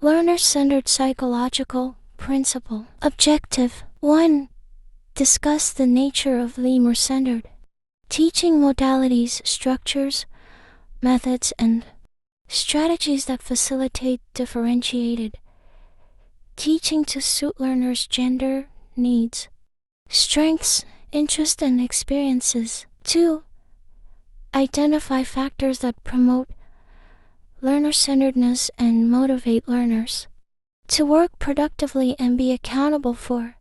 Learner-centered psychological principle. Objective 1. Discuss the nature of learner-centered teaching modalities, structures, methods, and strategies that facilitate differentiated teaching to suit learners' gender, needs, strengths, interests, and experiences. 2. Identify factors that promote learner-centeredness and motivate learners to work productively and be accountable for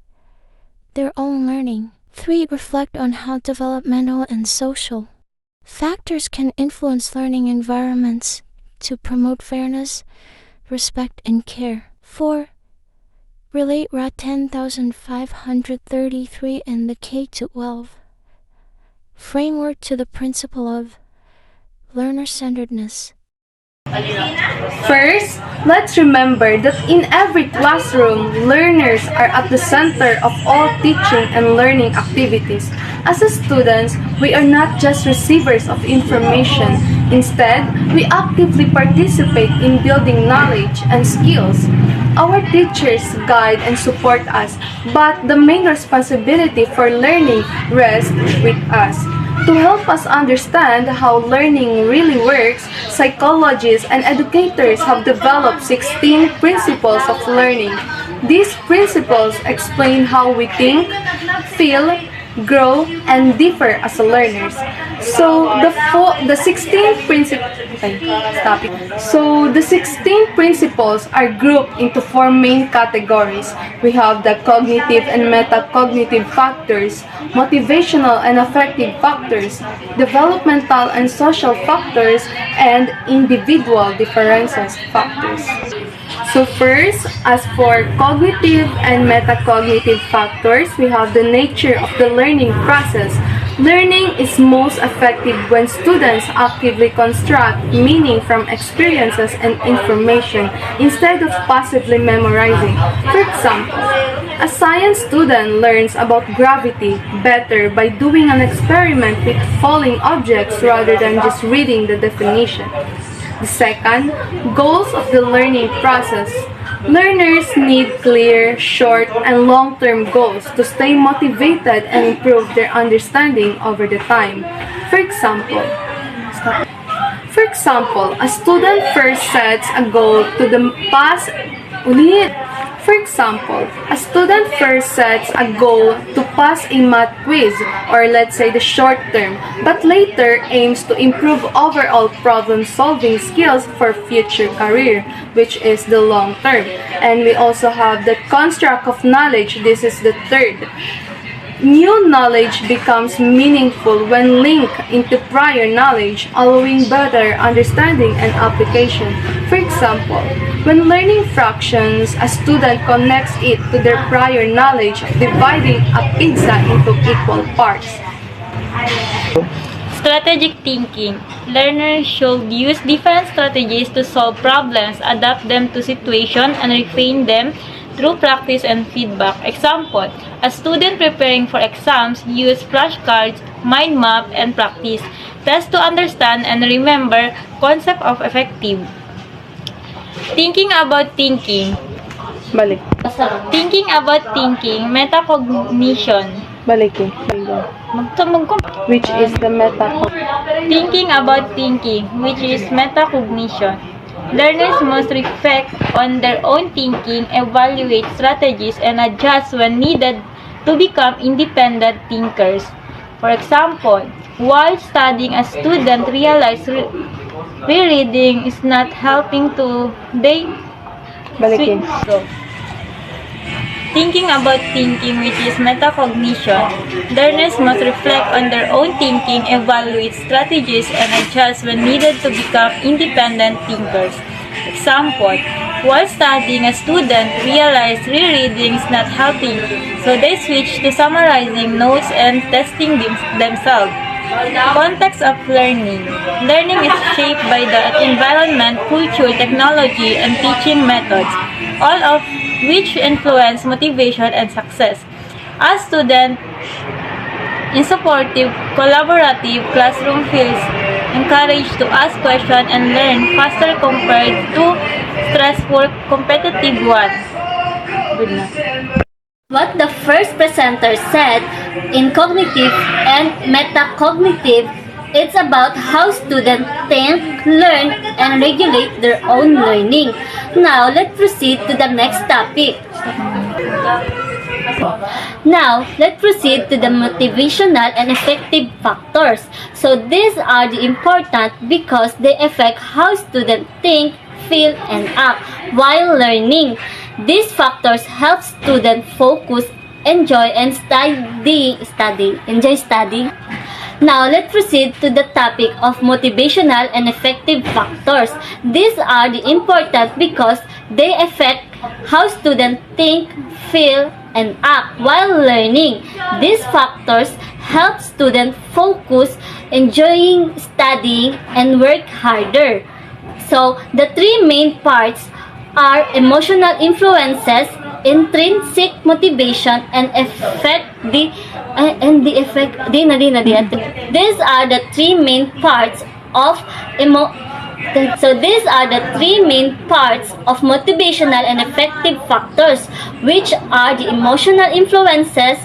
their own learning. 3. Reflect on how developmental and social factors can influence learning environments to promote fairness, respect, and care. 4. Relate RA 10533 and the K-12 framework to the principle of learner-centeredness. First, let's remember that in every classroom, learners are at the center of all teaching and learning activities. As students, we are not just receivers of information. Instead, we actively participate in building knowledge and skills. Our teachers guide and support us, but the main responsibility for learning rests with us. To help us understand how learning really works, psychologists and educators have developed 16 principles of learning. These principles explain how we think, feel, grow, and differ as learners. So the 16 principles are grouped into four main categories. We have the cognitive and metacognitive factors, motivational and affective factors, developmental and social factors, and individual differences factors. So first, as for cognitive and metacognitive factors, we have the nature of the learning process. Learning is most effective when students actively construct meaning from experiences and information instead of passively memorizing. For example, a science student learns about gravity better by doing an experiment with falling objects rather than just reading the definition. The second, goals of the learning process. Learners need clear, short, and long-term goals to stay motivated and improve their understanding over the time. For example, a student first sets a goal to the pass. For example, a student first sets a goal to pass a math quiz, or let's say the short term, but later aims to improve overall problem-solving skills for future career, which is the long term. And we also have the construct of knowledge. This is the third. New knowledge becomes meaningful when linked into prior knowledge, allowing better understanding and application. For example, when learning fractions, a student connects it to their prior knowledge of dividing a pizza into equal parts. Strategic thinking. Learners should use different strategies to solve problems, adapt them to situations, and refine them through practice and feedback. Example, a student preparing for exams use flashcards, mind map, and practice. Test to understand and remember concept of effective. Thinking about thinking. Balik. Thinking about thinking, metacognition. Balikin. Which is the Thinking about thinking, which is metacognition. Learners must reflect on their own thinking, evaluate strategies, and adjust when needed to become independent thinkers. For example, while studying, a student realizes rereading is not helping to Balikin. Thinking about thinking, which is metacognition. Learners must reflect on their own thinking, evaluate strategies, and adjust when needed to become independent thinkers. Example, while studying, a student realized rereading is not helping, so they switch to summarizing notes and testing themselves. Context of learning. Learning is shaped by the environment, culture, technology, and teaching methods, all of which influence motivation and success. As students in supportive, collaborative classroom feels encouraged to ask questions and learn faster compared to stressful, competitive one. Good na. What the first presenter said in cognitive and metacognitive, it's about how students think, learn, and regulate their own learning. Now, let's proceed to the next topic. Now, let's proceed to the motivational and effective factors. So, these are the important because they affect how students think, feel, and act while learning. These factors help students focus, enjoy, and enjoy studying. Now, let's proceed to the topic of motivational and effective factors. These are the important because they affect how students think, feel, and act while learning. These factors help students focus, enjoying studying, and work harder. So, the three main parts are emotional influences, intrinsic motivation, and These are the three main parts of motivational and effective factors, which are the emotional influences,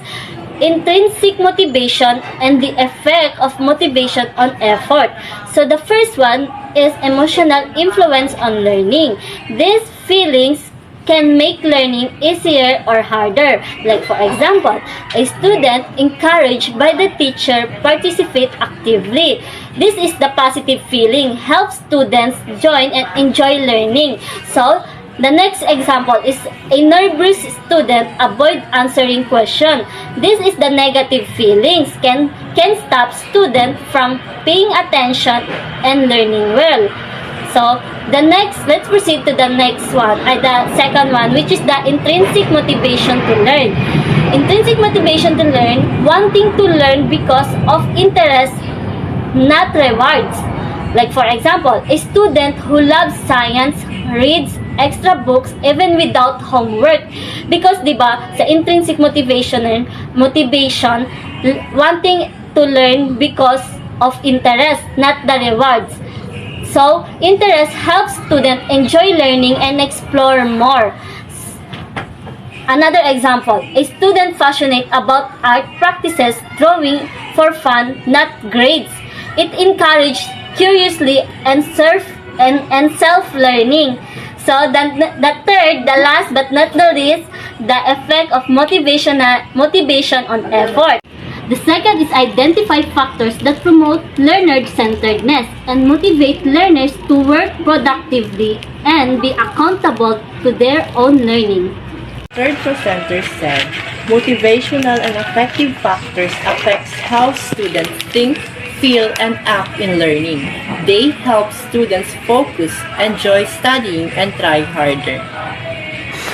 intrinsic motivation, and the effect of motivation on effort. So the first one is emotional influence on learning. These feelings can make learning easier or harder. Like for example, a student encouraged by the teacher participate actively. This is the positive feeling, helps students join and enjoy learning. So, the next example is a nervous student avoid answering question. This is the negative feelings can stop student from paying attention and learning well. So, let's proceed to the next one, the second one, which is the intrinsic motivation to learn. Intrinsic motivation to learn, wanting to learn because of interest, not rewards. Like for example, a student who loves science reads extra books even without homework. Because diba, sa intrinsic motivation, wanting to learn because of interest, not the rewards. So, interest helps students enjoy learning and explore more. Another example, a student passionate about art practices drawing for fun, not grades. It encourages curiously and self-learning. So, the third, the last but not the least, the effect of motivation on effort. The second is identify factors that promote learner-centeredness and motivate learners to work productively and be accountable to their own learning. Third presenter said, motivational and effective factors affects how students think, feel, and act in learning. They help students focus, enjoy studying, and try harder.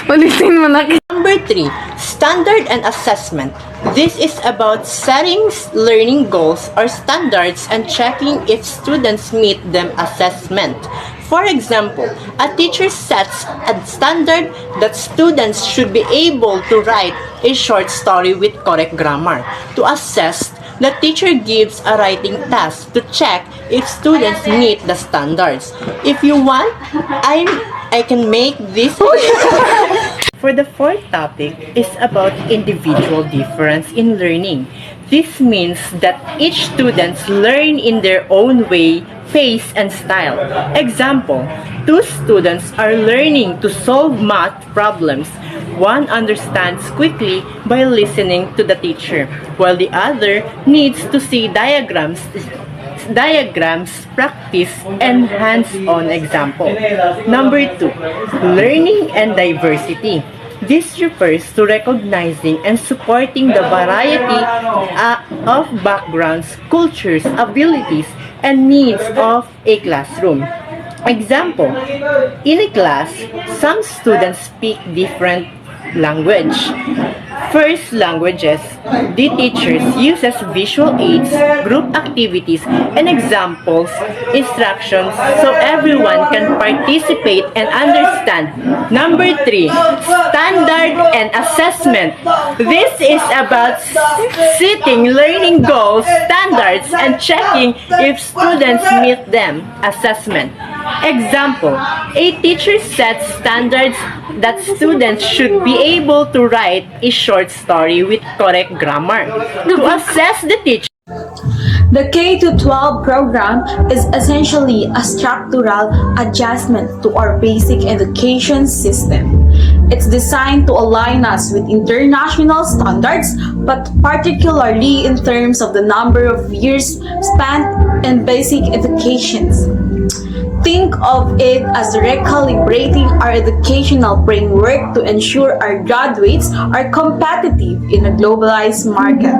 Number 3, standard and assessment. This is about setting learning goals or standards and checking if students meet them assessment. For example, a teacher sets a standard that students should be able to write a short story with correct grammar. To assess, the teacher gives a writing task to check if students meet the standards. If you want, I can make this. For the fourth topic is about individual difference in learning. This means that each student learn in their own way, pace, and style. Example, two students are learning to solve math problems. One understands quickly by listening to the teacher, while the other needs to see diagrams, practice, and hands-on example. Number 2, learning and diversity. This refers to recognizing and supporting the variety of backgrounds, cultures, abilities, and needs of a classroom. Example, in a class, some students speak different language. First languages, the teachers uses visual aids, group activities, and examples, instructions so everyone can participate and understand. Number 3, standard and assessment. This is about setting learning goals, standards, and checking if students meet them. Assessment. Example, a teacher sets standards that students should be able to write a short story with correct grammar. To assess the teacher, The K-12 program is essentially a structural adjustment to our basic education system. It's designed to align us with international standards, but particularly in terms of the number of years spent in basic educations. Think of it as recalibrating our educational framework to ensure our graduates are competitive in a globalized market.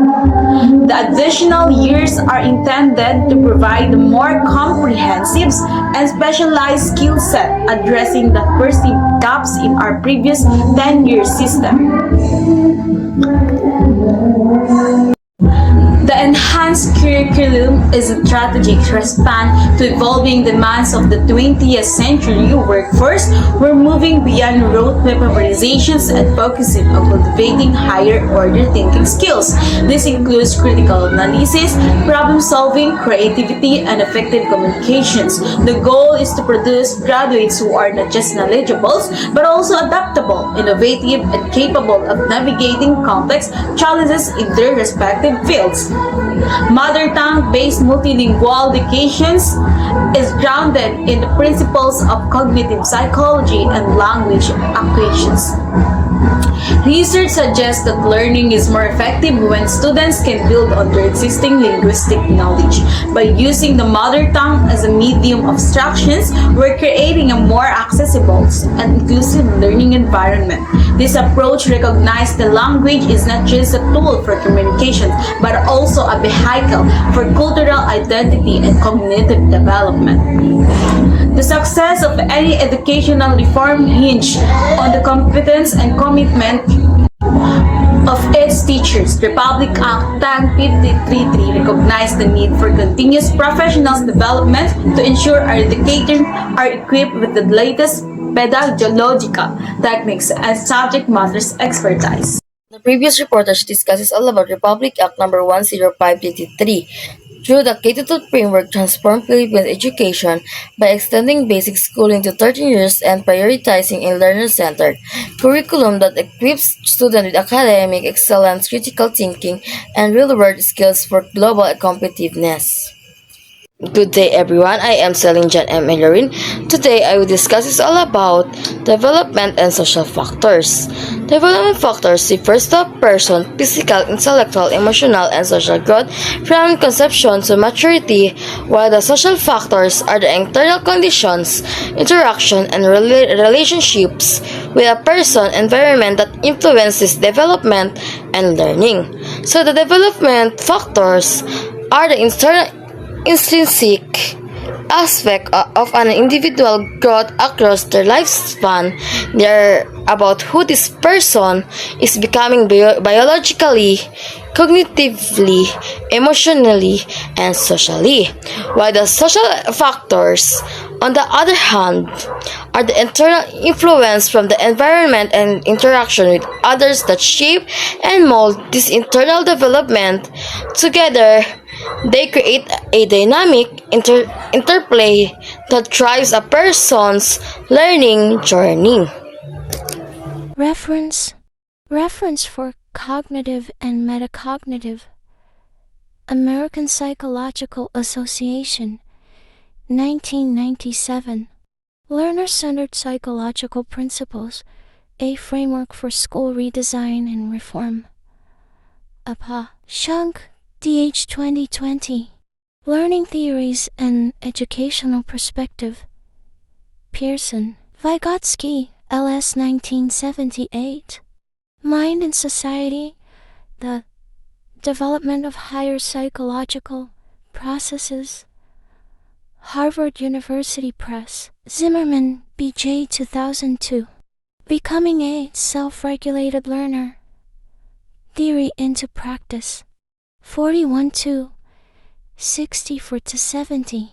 The additional years are intended to provide a more comprehensive and specialized skill set addressing the perceived gaps in our previous 10-year system. The enhanced curriculum is a strategic response to evolving demands of the 20th century workforce. We're moving beyond rote memorizations and focusing on cultivating higher order thinking skills. This includes critical analysis, problem solving, creativity, and effective communications. The goal is to produce graduates who are not just knowledgeable, but also adaptable, innovative, and capable of navigating complex challenges in their respective fields. Mother tongue-based multilingual educations is grounded in the principles of cognitive psychology and language acquisitions. Research suggests that learning is more effective when students can build on their existing linguistic knowledge. By using the mother tongue as a medium of instructions, we're creating a more accessible and inclusive learning environment. This approach recognizes the language is not just a tool for communication, but also a vehicle for cultural identity and cognitive development. The success of any educational reform hinges on the competence and commitment of its teachers. Republic Act 10533 recognized the need for continuous professional development to ensure our educators are equipped with the latest pedagogical techniques and subject matters expertise. The previous reportage discusses all about Republic Act No. 10533. Through the K-12 framework, transformed Philippine education by extending basic schooling to 13 years and prioritizing a learner-centered curriculum that equips students with academic excellence, critical thinking, and real-world skills for global competitiveness. Good day everyone, I am Celine Jan M. Melorin. Today I will discuss is all about development and social factors. Development factors refers to a person's physical, intellectual, emotional, and social growth from conception to maturity, while the social factors are the internal conditions, interaction, and relationships with a person environment that influences development and learning. So the development factors are the intrinsic aspect of an individual growth across their lifespan. They're about who this person is becoming biologically, cognitively, emotionally, and socially. While the social factors, on the other hand, are the internal influence from the environment and interaction with others that shape and mold this internal development. Together, they create a dynamic interplay that drives a person's learning journey. Reference for cognitive and metacognitive. American Psychological Association, 1997. Learner-centered psychological principles, a framework for school redesign and reform. APA. Shunk, DH 2020. Learning Theories and Educational Perspective. Pearson, Vygotsky, LS 1978. Mind and Society, the Development of Higher Psychological Processes. Harvard University Press, Zimmerman, BJ 2002. Becoming a Self-Regulated Learner. Theory into Practice. 41-2, 64-70.